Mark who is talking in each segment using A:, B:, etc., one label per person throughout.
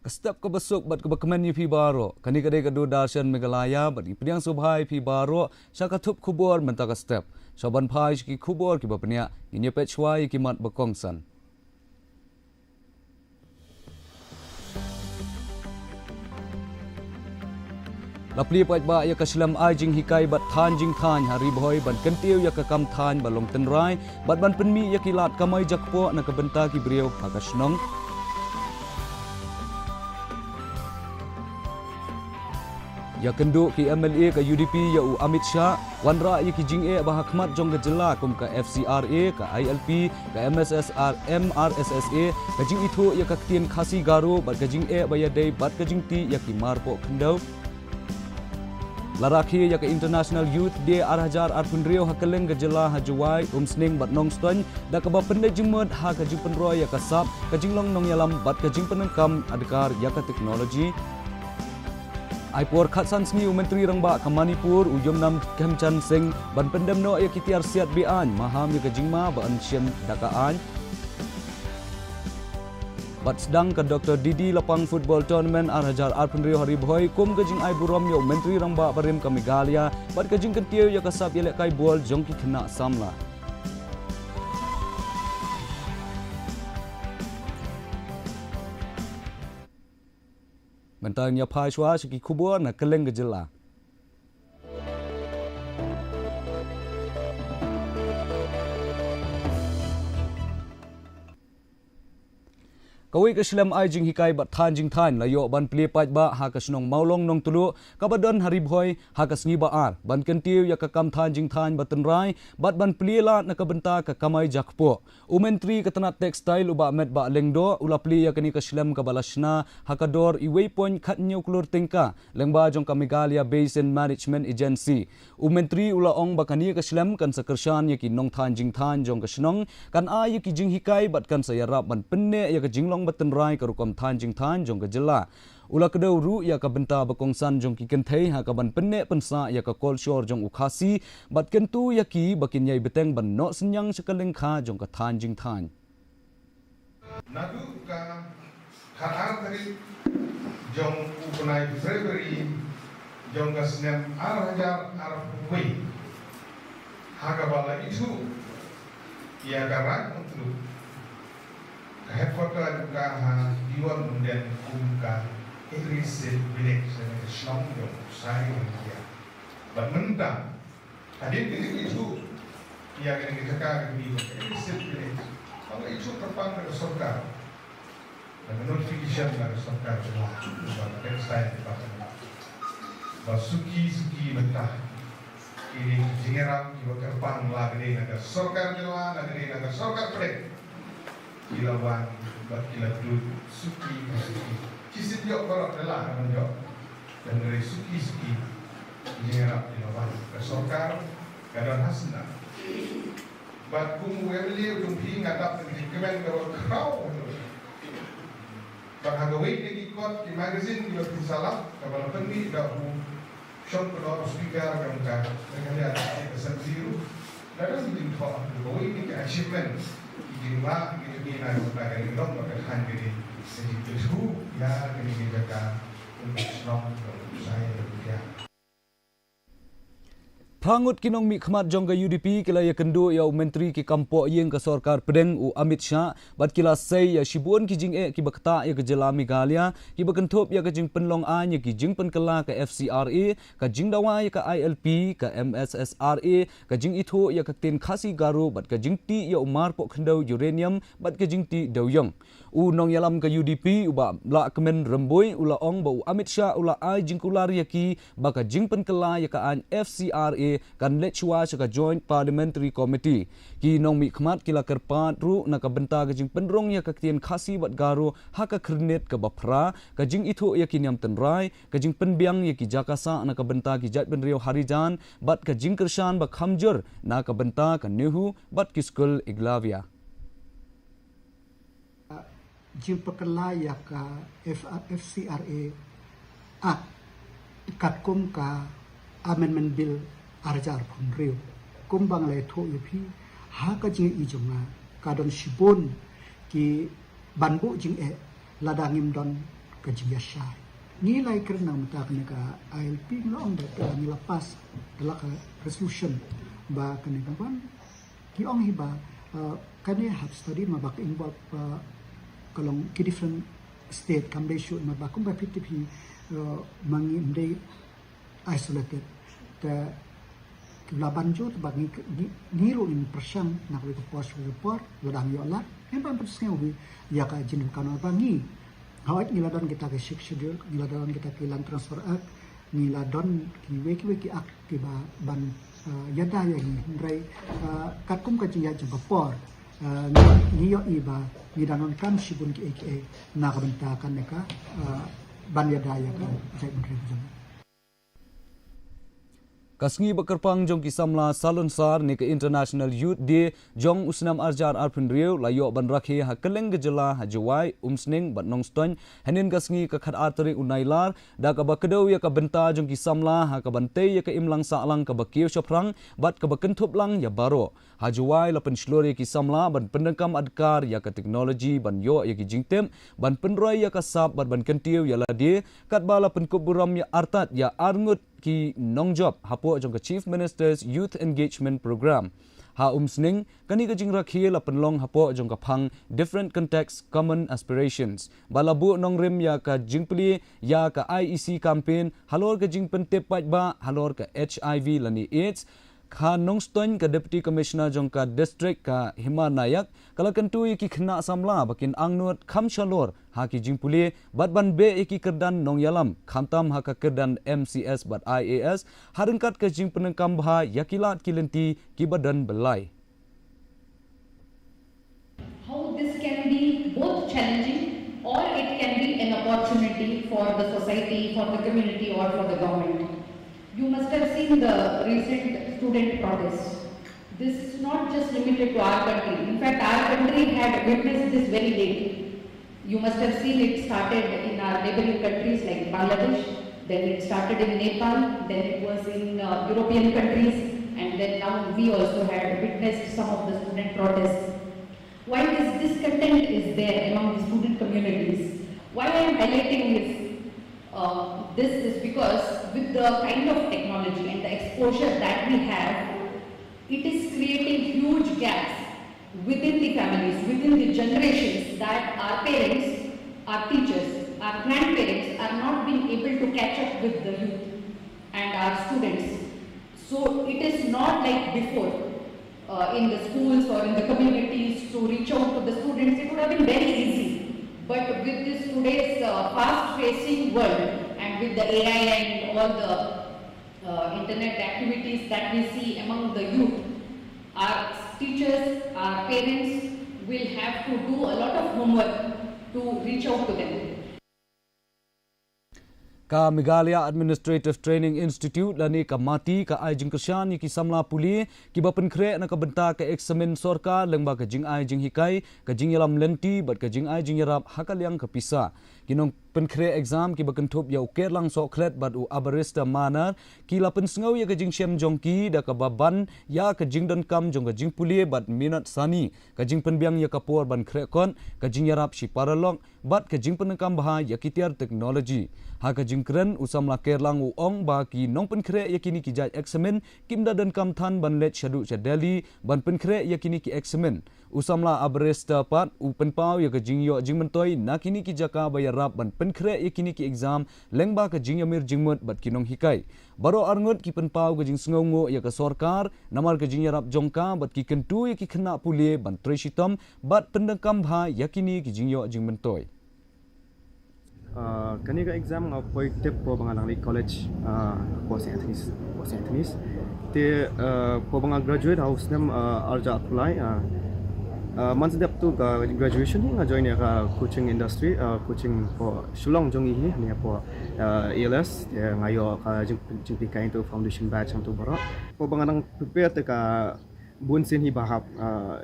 A: Kestap kebesuk bat kebekemen pi baro kani kadai kadu darshan Meghalaya bat ipniang subhai pi baro syakatup kubur mentaka step soban pai ki kubur ki bapnia inya pechwai ki mat bekongsan Lapli pat ba ya kaslam ajing hikai bat than jing than hari boy ban kentiu ya kam than balong tenrai bat ban penmi ya kilat kamai jakpo na kabenta ki brio hakasnong Ya kenduk ki MLA ke UDP ya u Amit Shah wanra ya ki jing bah khmat jong ke jela kum ke FCRA ke ILP ke MSSR MRSSA ke jing itu ya ke tien khasi garu bat ke jing ba ya dei bat ke jing ti ya ki marpo khendau Larakhi ya ke International Youth Day arhajar arpunrio hakeleng ke jela hajuai sning bat nong ston da ke ba pende jimut ha ke jing penroy ya ke sap ke jing long nong yalam bat ke jing penengkam adkar ya ke teknologi Aipor Khatsan Sni Menteri Rangba ke Manipur ujum nam Khemchan Singh ban pendem no ya kitiar siat bian maham ya ke jingma ba ansiem dakaan Bat sedang ke Dr. Didi lapang football tournament arhajar arpunrio hari boy kum ke jing ai buram ya Menteri Rangba barim ke Meghalaya bat ke jing kentiu ya ke sap ya lek kai bol jongki kena samla Mentang ya pai shwa siki kubur na keleng gejela. Kawai ke Islam ai jing hikai bat than jing than layo ban pli pat ba ha ka snong maulong nong tulu kabadon hari boy ha ka sngi ba ar ban kentiu ya ka kam than jing than batan rai bat ban pli la na ka benta ka kamai jakpo umentri ka tanat textile uba met ba lengdo ula pli ya kani ka Islam ka balashna ha ka dor I waypoint khat nuclear tingka lengba jong ka Meghalaya Basin Management Agency umentri ula ong ba kani ka Islam kan sakershan ya ki nong than jing than jong ka snong kan ai ki jing hikai bat kan sayarap ban penne ya ka jinglong batan rai ka rukom than jing than jong ka jela ula kedau ru ya ka benta bakongsan jong ki kenthei ha ka ban penne pensa ya ka kolshor jong ukhasi bat kentu ya ki bakin yai beteng ban no senyang sekeleng kha jong ka than jing than
B: nadu ka khatar tari jong upunai February jong ka snem arhajar arpui ha ka bala itu ya ka rak untuk headquarter ka ha diwan munden kumka Idrisil bilik sebagai senang dong saya dia bermenta hadir di itu yang kita katakan di Idrisil bilik kalau itu terpang ke surga dan notification dari surga jelas bahwa website departemen bahwa suki mentah ini jengeram kita terpang lagi dengan surga jelas dengan surga bilik kilauan buat kilau dulu suki Kisit jok kalau adalah nama jok dan dari suki jengerap di lawan resorkar kadang hasna bat kum weli ujung pi ngadap dengan kemen kalau kau bat hagawai lagi kot di magazine di waktu salah kalau pengi dahu shop kalau speaker yang kan dengan ada kesan biru kadang di info hagawai ini ke achievement jingla gitu ni nak berbagai dong berkan jadi itu ya kini jaga untuk senang saya ya
A: Prangut kinong mi khmat jong ka UDP kila ya kendu ya menteri ki kampo yeng ka sarkar pedeng u Amit Shah bat kila sei ya shibun ki jing ki bakta ya ke jela Meghalaya ki bakentop ya ke jing penlong a ya ki jing penkela ka FCRA ka jing dawa ya ka ILP ka MSSRA ka jing itu ya ka tin khasi garu bat ka jing ti ya umar po khendau uranium bat ka jing ti dawyong u nong yalam ka UDP u ba la kemen remboi ula ong ba u Amit Shah ula ai jing kular ya ki ba ka jing penkela ya ka an FCRA kan lechua ka Joint Parliamentary Committee ki nong mi khmat kila kerpat ru na ka benta ka jing penrong ya ka tien khasi bat garu ha ka krnet ka bapra ka jing itu ya ki nyam tenrai ka jing penbiang ya ki jakasa na ka benta ki jat benrio harijan bat ka jing kershan ba khamjur na ka benta ka nehu bat ki skul iglavia
C: jing pekela ya ka FCRA katkum ka amendment bill arjar punrio kumbang le tho yupi ha ka jing I jonga kadon shibon ki banbu jing ladangim don kajiyasya nilai kerana mata kena ka ILP ngong da nila pas dalam resolution ba kena kawan ki ong hiba kane have study ma bak involve kalong ki different state kambe shoot ma bakum ba PTP mangi mde isolated the laban jo bagi niru in persang nak we pos report wadang yo la emang persang we ya ka jin kana bangi hawat niladon kita ke shift schedule niladon kita ke land transfer act niladon ki weki ak ki ban yada yang rai katum ka jiya jempor niyo iba nidanon kan sibun ki aka nak bentakan neka ban yada ya kan saya bener
A: Kasngi bakarpang jong kisamla salon sar ni ke International Youth Day jong usnam arjar arpun riu layo ban rakhi ha keleng gejala ha jawai umsning bat nongston hanin kasngi ka khat arteri unailar da ka bakedau ya ka benta jong kisamla ha ka bante ya ka imlang sa lang ka bakiu shoprang bat ka bakentup lang ya baro ha jawai la penslori kisamla ban pendengkam adkar ya ka teknologi ban yo ya ki jingtem ban penroi ya ka sap bat ban kentiu ya la dia kat bala penkuburam ya artat ya arngut ki nongjob hapo jong ka Chief Minister's Youth Engagement Program ha umsning kani ka jingra khia la penlong hapo jong ka phang different context common aspirations balabu nongrim ya ka jingpli ya ka IEC campaign halor ka jingpen tepaj ba halor ka HIV lani AIDS kha nongston ka Deputy Commissioner jong ka district ka Himanayak kala kentui ki khna samla bakin angnut kham chalor ha ki jingpuli bat ban be ki kerdan nong yalam khamtam ha ka kerdan MCS bat IAS harengkat ka jing penengkam bha yakilat kilenti ki badan belai.
D: How this can be both challenging or it can be an opportunity for the society, for the community or for the government. You must have seen the recent student protests. This is not just limited to our country. In fact, our country had witnessed this very late. You must have seen it started in our neighboring countries like Bangladesh, then it started in Nepal, then it was in European countries, and then now we also had witnessed some of the student protests. Why this discontent is there among the student communities? Why I am highlighting this is because with the kind of technology and the exposure that we have, it is creating huge gaps within the families, within the generations that our parents, our teachers, our grandparents are not being able to catch up with the youth and our students. So it is not like before in the schools or in the communities to reach out to the students. It would have been very easy. But with this today's fast-facing world and with the AI and all the internet activities that we see among the youth, our teachers, our parents will have to do a lot of homework to reach out to them.
A: Ka Meghalaya Administrative Training Institute lani ka mati ka ai jing keshan ki samla puli ki bapen kre na ka benta ka eksamen sorka lengba ka jing ai jing hikai ka jing yalam lenti bat ka jing ai jing yarap hakaliang ka pisa kinong pen kre exam ki baken thop ya uker lang so klet bat u abarista manar ki la pen sngau ya ka jing shem jong ki da ka baban ya ka jing don kam jong ka jing puli bat minat sani ka jing pen biang ya ka por ban kre kon ka jing yarap si paralong bat ka jing pen kam bah ya kitiar technology ha ka jing kren usamla kerlang u ong ba ki nong pen kre yakini ki jaj examen kimda dan kam than ban let shadu cha Delhi ban pen kre yakini ki examen usamla abresta pat u pen pau ya ka jing yo jing mentoi nakini ki jaka ba ya rap ban pen kre yakini ki exam lengba ka jing yamir jingmut bat kinong hikai baro arngut ki pen pau ka jing sngongo ya ka sorkar namar ka jing yarap jongka bat ki kentu ya ki khna pule ban treshitam bat pendengkam bha yakini ki jing yo jing mentoi
E: kani ka exam ng poi tip po bangalang ni college po St. Anthony's te po bang graduate house nam arja apply months dep to graduation nga join ya ka coaching industry coaching po sulong jong hi ni po ALS ngayo ka jing kain to foundation batch am to baro po bangalang prepare te ka bun sin hi bahap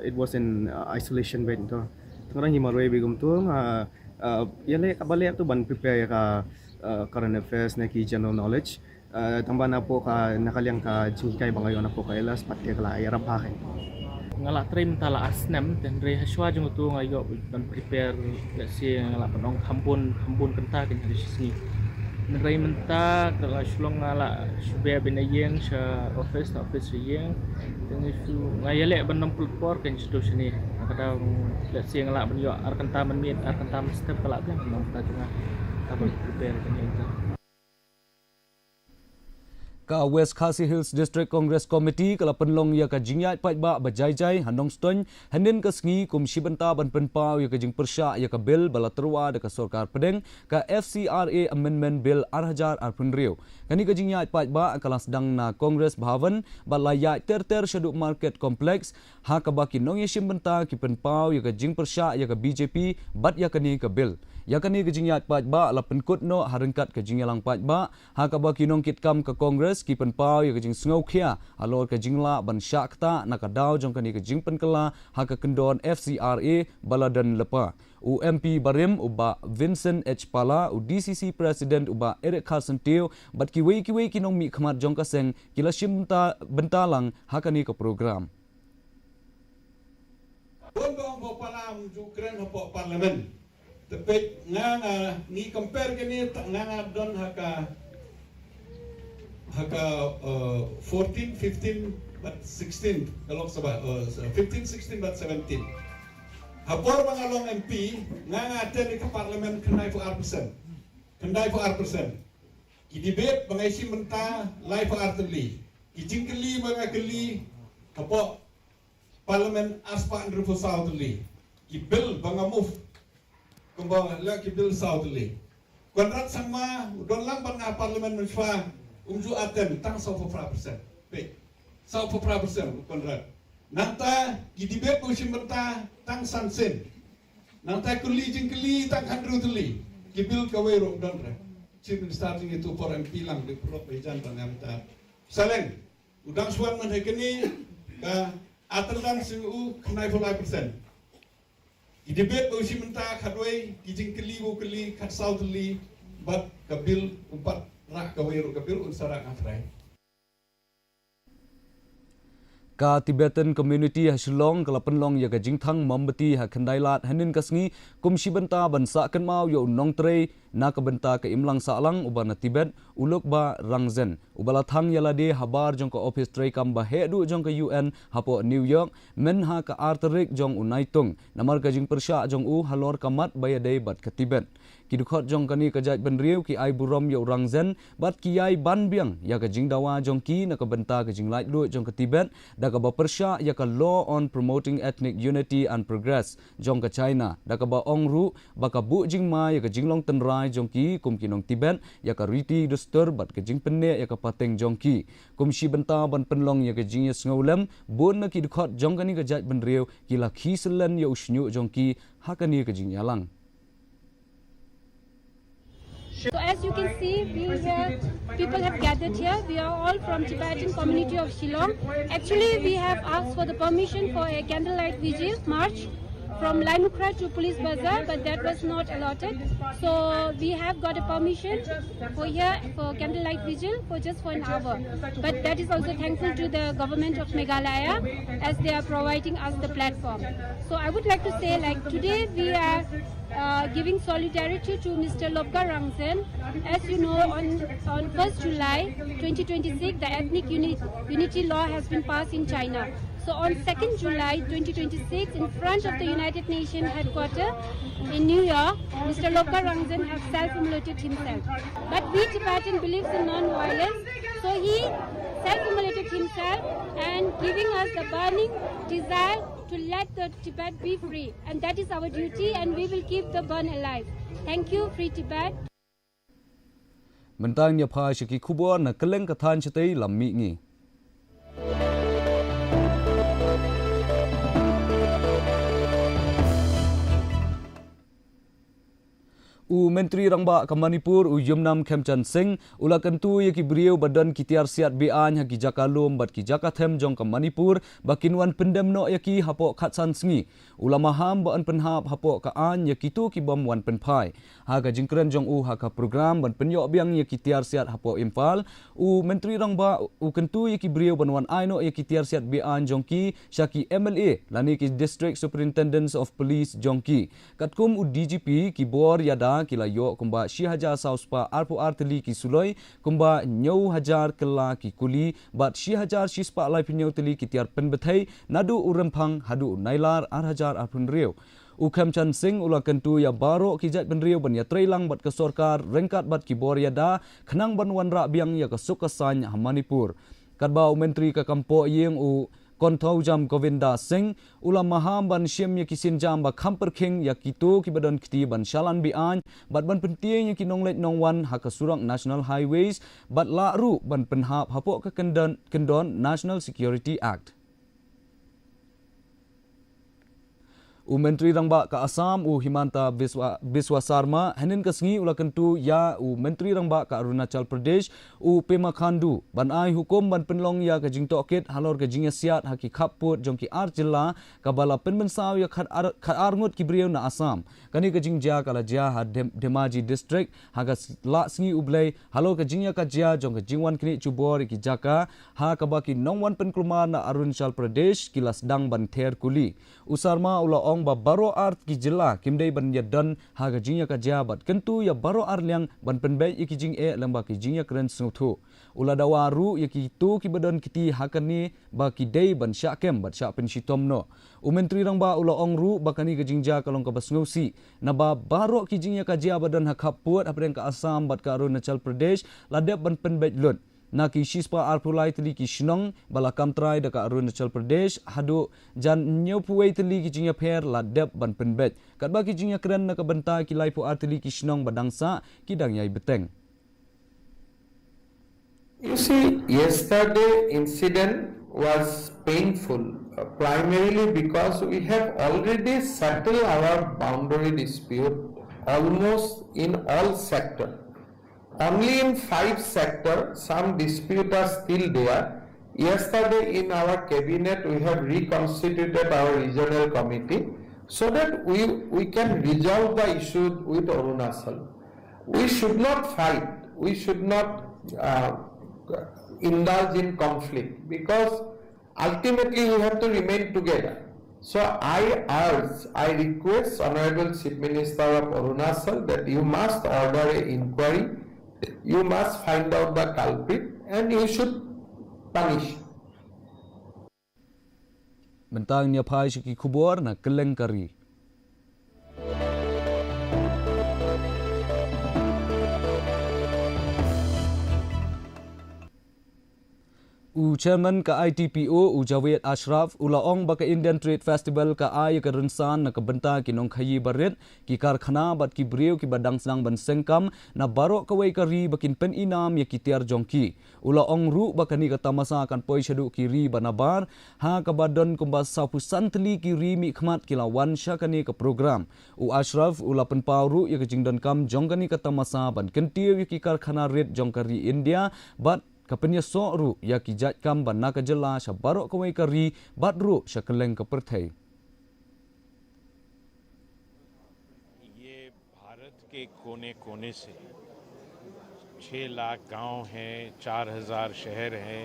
E: it was in isolation bed to ngarang hi maroi bigum to yale kabalik tu ban prepare ka current affairs na ki general knowledge tamba na po ka nakaliang ka jingkay bangayon na po ka elas pat ka la ayarap hakin
F: ngalak trim tala asnem dan re haswa jung tu ngayo dan prepare si ngalak penong hambun kenta kan hari sini re menta kalau shlong ngalak shube binayeng sha office yang dengan itu ngayale benam pulpor kan situ sini kadang si ngalak benyo arkanta menmit arkanta step kalak kan benam ta junga tabel prepare kan yang
A: ka West Khasi Hills District Congress Committee kala penlong ya ka jingyai pai ba bajai hanong ston hanin ka sngi kum shibanta ban penpau ya ka jing persya ya ka bill bala terwa de ka sarkar pedeng ka FCRA Amendment Bill 2018 kani ka jingyai pai ba kala sedang na Congress Bhavan balaya ter shaduk market complex ha ka baki nong ya shibanta ki penpau ya ka jing persya ya ka BJP bat ya kani ka bill ya kani ka jingyai pai ba la penkut no harengkat ka jingyalang pai ba ha ka baki nong kitkam ka Congress ki penpau ya kajing sngau khia alor kajing la ban syakta nakadau jong kani kajing penkala ha ka kendon FCRA baladan lepa UMP Barim uba Vincent H Pala u DCC President uba Eric Carson Teo bat ki wei kinong mi khmat jong ka seng kila shimta bentalang ha kani ka program
G: Bong bo palam ju kren ho parlimen tepek nga ni compare kani nga don haka 14, 15, but 16 kalau sebab 15, 16, but 17. Hapor mangalong MP nga attend ke parlimen kendai for 1%. Kendai for 1%. Ki debate bangaisi menta live for artli. Ki jingkeli bangakeli kapo parlimen aspa under for southly. Ki bill bangamove kumbang la ki bill southly. Konrad sama don lang bang parlimen menfa umju aten tang 1%. Baik. 1% konrad. Nanta gidibet musim benta tang sansen. Nanta kuli jingkeli tang handru tuli. Gibil kawero donre. Chimin starting itu for MP lang di prok bejan pangamta. Saleng udang suan man hekeni ka aterlan su knai 5%. Gidibet musim benta kadoi gijingkeli bu keli kat sautuli bat kabil umpat rak kawero kabil unsara afrai.
A: ka Tibetan community ha Shillong kala penlong ya ka jingthang mambati ha khandailat hanin kasngi kumshi benta bansa kan mau yo nong trei na ka benta ka imlang salang ubana Tibet ulok ba rangzen ubala thang yala de habar jong ka office trei kam ba hedu jong ka UN hapo New York men ha ka arterik jong unaitung namar ka jing persya jong u halor kamat baya dei bat ka Tibet kidukhot jong kani ka jaj benriu ki ai burom yo rangzen bat ki ai ban biang ya ka jing dawa jong ki na ka benta ka jing lait lu jong ka Tibet da ka ba persya ya ka law on promoting ethnic unity and progress jong ka China da ka ba ongru ba ka bu jing ma ya ka jing long tenrai jong ki kum kinong Tibet ya ka riti dustur bat ka jing penne ya ka pateng jong ki kum shi benta ban penlong ya ka jing ya sngaulem bon na kidukhot jong kani ka jaj benriu ki la khislen ya usnyu jong ki hakani ka jing yalang.
H: So as you can see, people have gathered here. We are all from Tibetan community of Shillong. Actually, we have asked for the permission for a candlelight vigil march from Laimukra to Police Bazaar, but that was not allotted. So we have got a permission for here for candlelight vigil for just for an hour. But that is also thankful to the government of Meghalaya as they are providing us the platform. So I would like to say, like today we are giving solidarity to Mr. Lobka Rangsen. As you know, on 1st July 2026, the ethnic unity law has been passed in China. So on 2nd July 2026, in front of the United Nations headquarters in New York, Mr. Lobka Rangsen has self-immolated himself. But we Tibetan believes in non-violence, so he self-immolated himself and giving us the burning desire to let the Tibet be free. And that is our duty, and we will keep the burn alive. Thank you, Free Tibet.
A: Mentang ya pha shiki khubor na keleng kathan chitei lammi ngi. Menteri Rangba ke Manipur Yumnam Khemchan Singh ula kentu ye ki beriau badan ki tiar siat bian ha ki jakalum bat ki jakathem jong ke Manipur bakinwan pendem no ye ki hapo khatsan sngi ula maham ba an penhap hapo ka an ye ki tu ki bom wan penpai ha ga jingkren jong ha ka program ban penyo biang ye ki tiar siat hapo Impal Menteri Rangba kentu ye ki beriau banwan aino ye ki tiar siat bian jong ki syaki MLA lani ki District Superintendents of Police jong ki katkum DGP ki bor yada kila yo kumba Shihajar Sauspa arpu arteli ki suloi kumba nyau hajar kela ki kuli bat Shihajar shispa lai pinyau teli ki tiar penbethai nadu urempang hadu nailar arhajar arpun riau Khemchan Singh ula kentu ya baro ki jat benriau ban ya trailang bat ke sorkar rengkat bat ki bor yada khenang ban wan ra biang ya ke sukasan Manipur kadbau menteri ka kampo yeng Kontau jam Govinda Singh ula maham ban syem ye kisin jam ba khamper king ya kitu ki badan kiti ban shalan bian bat ban penting ye kinonglet nongwan ha ka surang National Highways bat la ru ban penhap hapo ka kendon National Security Act Menteri Rangba ke Assam Himanta Biswa Sarma hanin ke sengi ula kentu ya Menteri Rangba ke Arunachal Pradesh Pema Khandu ban ai hukum ban penlong ya ke jingtokit halor ke jingasiat haki khaput jongki ar jilla ka bala penbensaw ya khat arngut ki beriau na Assam kani ke jingja kala ja ha Dhemaji district haga la sengi ublai halor ke jingya ka ja jong ke jingwan kini cubor ki jaka ha ka baki nongwan penkelma na Arunachal Pradesh kilas dang ban ther kuli Usarma ula ong ba baro art ki jilla kimdei ban yadan ha ga jingya ka jabat kentu ya baro ar liang ban penbai ki jing lamba ki jingya kren snuthu ula dawaru ki tu ki badan kiti hakani ba ki dei ban syakem bat syak pen sitomno Menteri Rangba ula ong ru bakani ke jingja kalong ka basngausi na ba baro ki jingya ka jabadan hakaput apreng ka Assam bat ka Arunachal Pradesh ladep ban penbai lun Naki shispa arpulai teli ki shinong balakam trai deka Arunachal Pradesh hadu jan nyopuai teli ki jingya pher la dep ban penbet kat ba ki jingya keren na kabenta ki laipu arteli ki shinong badangsa ki dang yai beteng
I: You see, yesterday incident was painful primarily because we have already settled our boundary dispute almost in all sectors. Only in 5 sectors, some disputes are still there. Yesterday in our cabinet, we have reconstituted our regional committee so that we can resolve the issue with Arunachal. We should not fight. We should not indulge in conflict because ultimately we have to remain together. So I request Honorable Chief Minister of Arunachal that you must order an inquiry. You must find out the culprit and you should punish.
A: Bentang nya pai ki kubor na kelengkari Chairman ka ITPO Javed Ashraf ulaong baka Indian Trade Festival ka ay ka rensan na kabenta kinong khayi barit ki karkhana bat ki brio ki badang senang ban sengkam na baro kawai kari bakin pen inam ya kitiar jongki ulaong ru bakani ka tamasa kan poi shadu ki ri banabar ha ka badon kumba sapu santli ki ri mi khmat kilawan syakani ka program Ashraf ula pen pauru ya ka jingdan kam jongkani ka tamasa ban kentir ki karkhana red jongkari India bat kapenya soru ya ki jat kam ban na ka jela sha barok kawai kari badru sha keleng ka perthai
J: ये भारत के कोने कोने से 6 लाख गांव हैं 4000 शहर हैं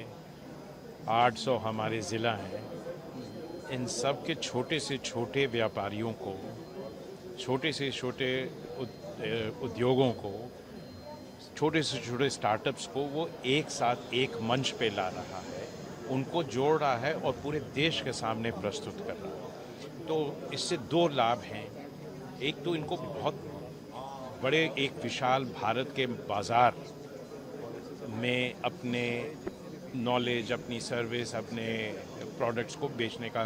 J: 800 हमारे ज़िला हैं इन सब के छोटे से छोटे व्यापारियों को छोटे से छोटे उद्योगों को छोटे से छोटे स्टार्टअप्स को वो एक साथ एक मंच पे ला रहा है उनको जोड़ रहा है और पूरे देश के सामने प्रस्तुत कर रहा है तो इससे 2 लाभ हैं एक तो इनको बहुत बड़े एक विशाल भारत के बाज़ार में अपने नॉलेज अपनी सर्विस अपने प्रोडक्ट्स को बेचने का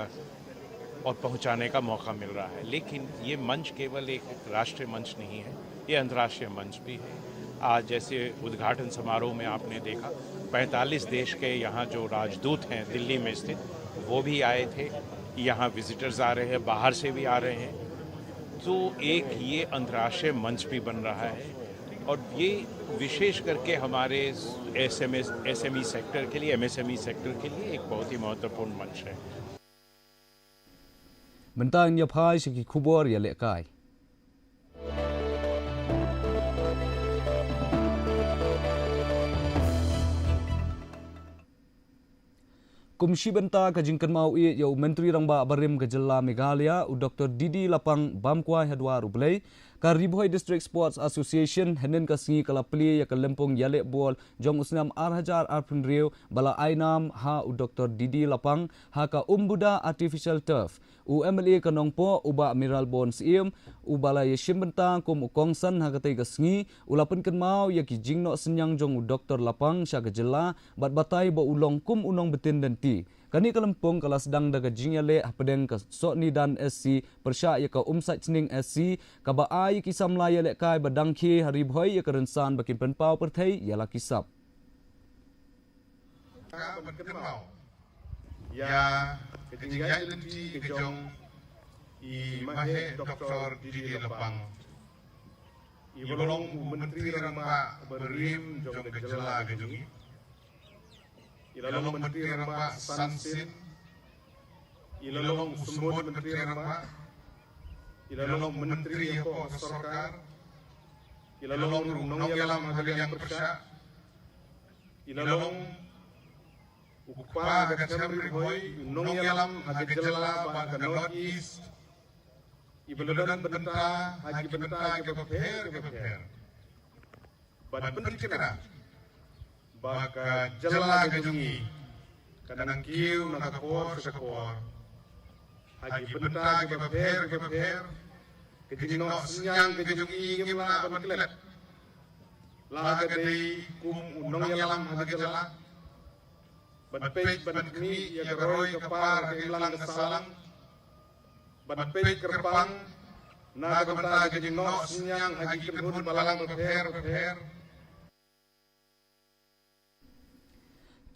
J: और पहुंचाने का मौका मिल रहा है लेकिन ये मंच केवल एक राष्ट्रीय मंच नहीं है ये अंतर्राष्ट्रीय मंच भी है आज जैसे उद्घाटन समारोह में आपने देखा 45 देश के यहाँ जो राजदूत हैं दिल्ली में स्थित वो भी आए थे यहाँ विजिटर्स आ रहे हैं बाहर से भी आ रहे हैं तो एक ये अंतर्राष्ट्रीय मंच भी बन रहा है और ये विशेष करके हमारे एसएमई सेक्टर के लिए, एमएसएमई सेक्टर के लिए एक बहुत ही महत्वपूर्ण मंच है.
A: Bentang ya phai siki khubor ya lekai. Komisi Benta ka jingkan mau i yau Menteri Rangba Barim ke Jela Meghalaya u Dr. Didi Lapang Bamkwai Hadwa Rublay ka Riboy District Sports Association henen ka singi kala pli ya ka lempong yale bol jong usnam arhajar arpun riu bala ainam ha u Dr. Didi Lapang ha ka umbuda artificial turf u MLA ka nongpo uba mineral bonds iem u bala yeshim benta kum u kongsan ha ka tai ka singi u lapun kan mau ya ki jingno senyang jong u Dr. Lapang sya ka Jela bat batai ba ulong kum unong betin dan kani kalempong kala sedang daga jingyale apedeng ka sokni dan SC persya ya ka umsat cening SC ka ba ai kisam la ya lek kai badangki hari bhoi ya kerensan bakin penpau perthai ya la kisap
B: ka berkenau ya kejingai lenti kejong i mahe Dr. Didi Lapang i bolong menteri rangba berim jong de Jela kejungi ilalong menteri rangba sansin ilalong sumut menteri rangba ilalong menteri ko sarkar ilalong nong yalam halian persya ilalong ukpa ga chamri boy nong yalam hage Jela ba ga north east ibalodan benta hagi benta ge beper bad pentikna baka Jela gajungi kanang kiu nakapor sakor hagi benta ke beper kejino senyang gajungi ngimla bankilet laga dei kum unong yalam hagi Jela banpej banmi ya garoy kapar ke ilang kasalang banpej kerpang naga benta gajino senyang hagi kenhun balang beper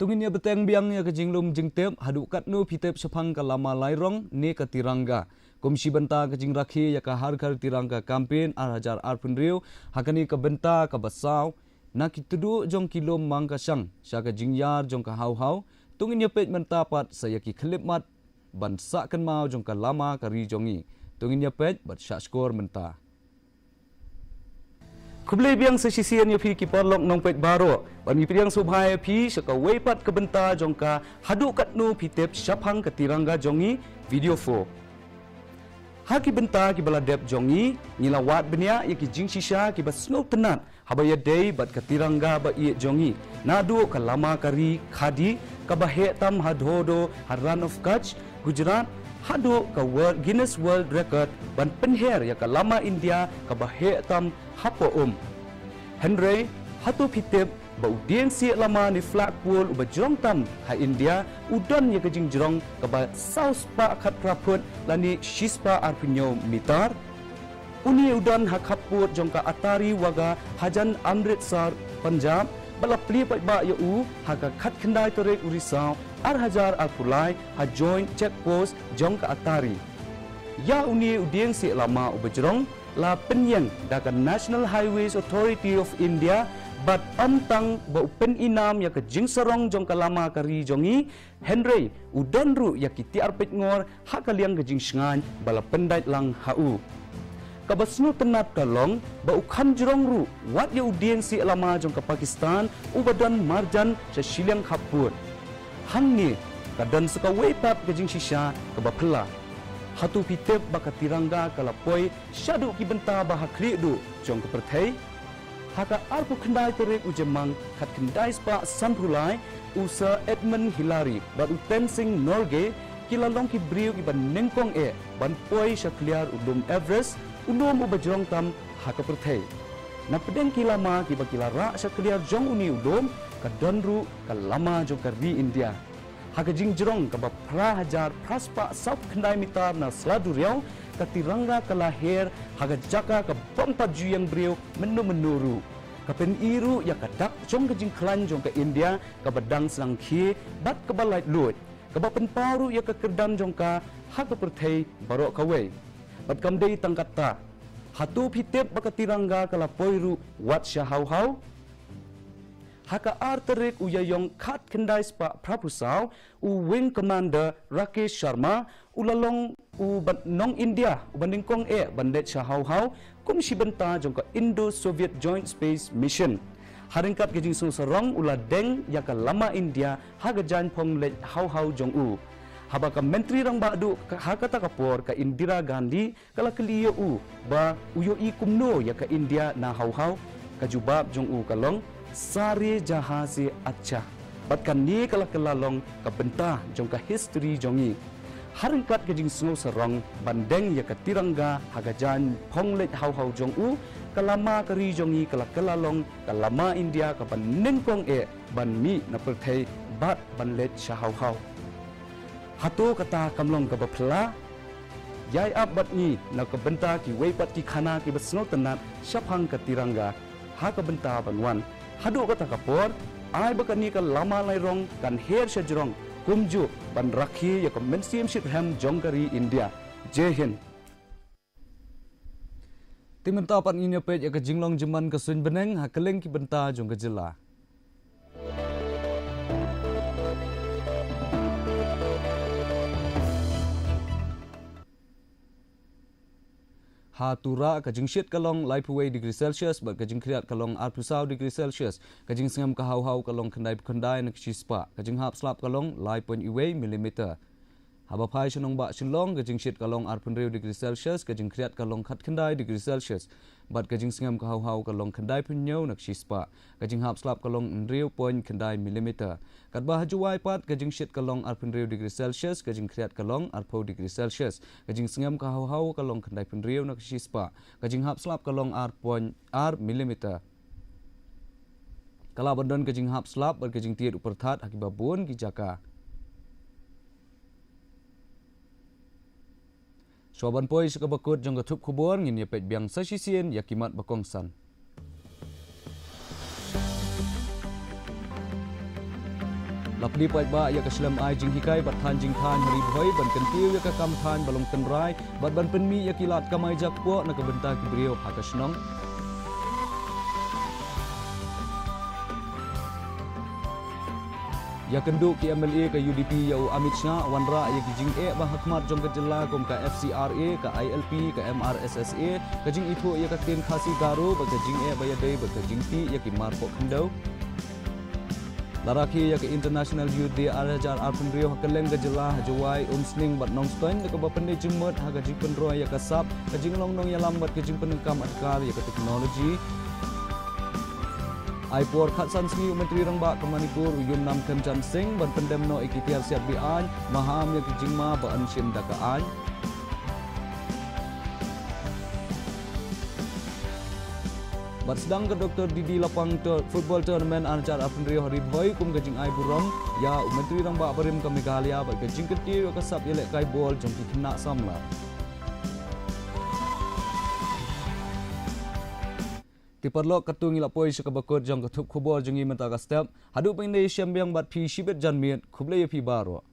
A: Tunginya beteng biang ya ke jinglum jingtep hadu katnu pitep sepang ka lama lairong ne ka tirangga. Komisi Benta ke jing rakhi ya ka harkar tirangga kampen arhajar arpun riu hakani ka benta ka basau na kitudu jong kilom mangka sang sya ka jingyar jong ka hau tunginya pej Benta pat saya ki khlip mat ban sakan mau jong ka lama ka ri jongi tunginya pej bat sya skor Benta. Kublai biang sesisian ya pi kiparlok nong pet baro bani piang subhai pi saka weipat ke Benta jongka hadu katnu pitep syapang ke tirangga jongi video 4 haki Benta ki baladep jongi ngilawat benia ya ki jing shisha ki basno tenat habaya dei bat ke tirangga ba ie jongi nadu ka lama kari khadi ka bahe tam hadhodo haran of Kutch Gujarat hadu ka Guinness World Record ban penher ya ka lama India ka bahe tam hapo Henry hatu pitep ba audiensi lama ni flagpole uba jrong tam ha India udan ya kejing jrong ka ba South pa khat raput lani shispa arpunyo mitar uni udan ha khaput jong ka Atari waga hajan Amritsar Punjab bala pli ba ya u ha ka khat khandai torek Urisau arhajar arpulai ha joint check post jong ka Atari ya uni audiensi lama uba jrong la penyeng dakan National Highways Authority of India bat antang ba pen inam ya ke jingserong jong kalama kari jongi Henry udonru ya kiti arpet ngor hakaliang ke jingsngan bala pendait lang hau kabasnu tenat kalong ba ukhan jrong ru wat ya audiensi lama jong ke Pakistan ubadan marjan sa siliang khaput hangni kadan suka weipat ke jingsisha ke bapela hatu pitep baka tirangga kalapoi syadu ki Benta bah khri du jong ke perthai haka arpu khandai torek ujemang khat khandai spa sampulai usa Edmund Hillary baru Tenzing Norge kilalong ki briu ki ban nengkong ban poi syakliar udum Everest udum ubajrong tam haka perthai na pedeng kilama ki bakilara syakliar jong uni udum kadonru kalama jong kari India haka jingjrong ka pra hajar praspa sab khandai mitar na seladu riau ka tirangga ka lahir haga jaka ka bompa juyang briu menuru ka pen iru ya ka dak jong ka jingklan jong ka India ka badang sang khi bat ka balait lut ka pen paru ya ka kerdam jong ka haka perthai barok ka wei bat kamdei tangkata hatu pitep bakatirangga kala poiru wat syahau-hau haka arterik uyayong kat kendai spa prapusau wing commander Rakesh Sharma ulalong bat nong India ubandingkong bandet syahau-hau kum shibenta jongka Indo-Soviet Joint Space Mission haringkat gejing serong ula deng yaka lama India hagajan pong le hau-hau jong habaka menteri rang badu hakata kapor ka Indira Gandhi kala keliyo ba uyo kumno yaka India na hau-hau kajubab jong kalong sari jahasi acah batkan ni kala kelalong kabenta jong ka history jongi haringkat gejing serong bandeng yaka tirangga hagajan pong le hau-hau jong kalama kari jongi kala kelalong kalama India ka ban nengkong ban mi na perthai bat ban let syahau-hau hatu kata kamlong ka bapla yai ab bat ni na ka benta ki weipat ki khana ki basno tanat syapang ka tirangga ha ka benta banwan hadu kata kapor ai bakani ka lama lairong kan her sajrong kumju ban rakhi ya ka mensiam shitham jongkari India jai hind Timenta pan ini pej ya ke jinglong jeman ke sun beneng ha keleng ki benta jong ke jela. Ha tura ke jing shit kalong lai puwei degree Celsius bat ke jing kriat kalong arpusau degree Celsius ke jing sengam ka hau-hau kalong kendai nak sispa ke jing hap slap kalong lai point iwei milimeter. Haba pai shenong ba shenlong ke jing shit kalong arpunreu degree Celsius ke jing kriat kalong khat kendai degree Celsius bat ke jing sengam ka hau-hau kalong kendai punyau nak sispa ke jing hap slap kalong nreu point kendai milimeter kat bah juai pat ke jing shit kalong arpunreu degree Celsius ke jing kriat kalong arpo degree Celsius ke jing sengam ka hau-hau kalong kendai punreu nak sispa ke jing hap slap kalong r milimeter kala bandon ke jing hap slap bat ke jing tiet uperthat hakibabun ki jaka Soban poi sekabakut jong ketup kubur ngin yapet biang sasisien yakimat bakongsan. Lapli pai ba ya kaslam ai jing hikai bat than jing than hari bhoi ban kentiu ya ka kam than balong tenrai bat ban penmi ya kilat kamai jakpo na ka benta ki brio hakasnong. Ya kenduk ki MLA ke UDP yau Amit Shah wanra ya ki jing bah hakmat jong ke jela kom ka FCRA ka ILP ka MRSSA ka jing itu ya ka tin khasi garo ba ka jing ba ya dei ba ka jing ti ya ki mar po khandau laraki ya ke International Youth Day arajar arpun rio keleng ke jela jawai umsning bat nong stoin ka ba pende jimot ha ka jing penro ya ka sap ka jing long nong ya lambat ka jing penengkam atkar ya ka teknologi ai por khat san sni menteri rang ba ke Manipur yum nam kan chan sing ban pendem no ikitiar siat bi an maham ya kijingma ba an sim da ka an bat sedang ke Dr. Didi lapang football tournament ancar afun rio hari boy kum gajing ai burom ya menteri rang ba barim ke Meghalaya ba gajing ketiu ka sap yelek kai bol jong ki kena samla Tiperlok ketung ilapoi sekabakut jong ketup kubur jongi mentaka step hadu pindai syambiang bat pi shibet janmiet kublai pi baro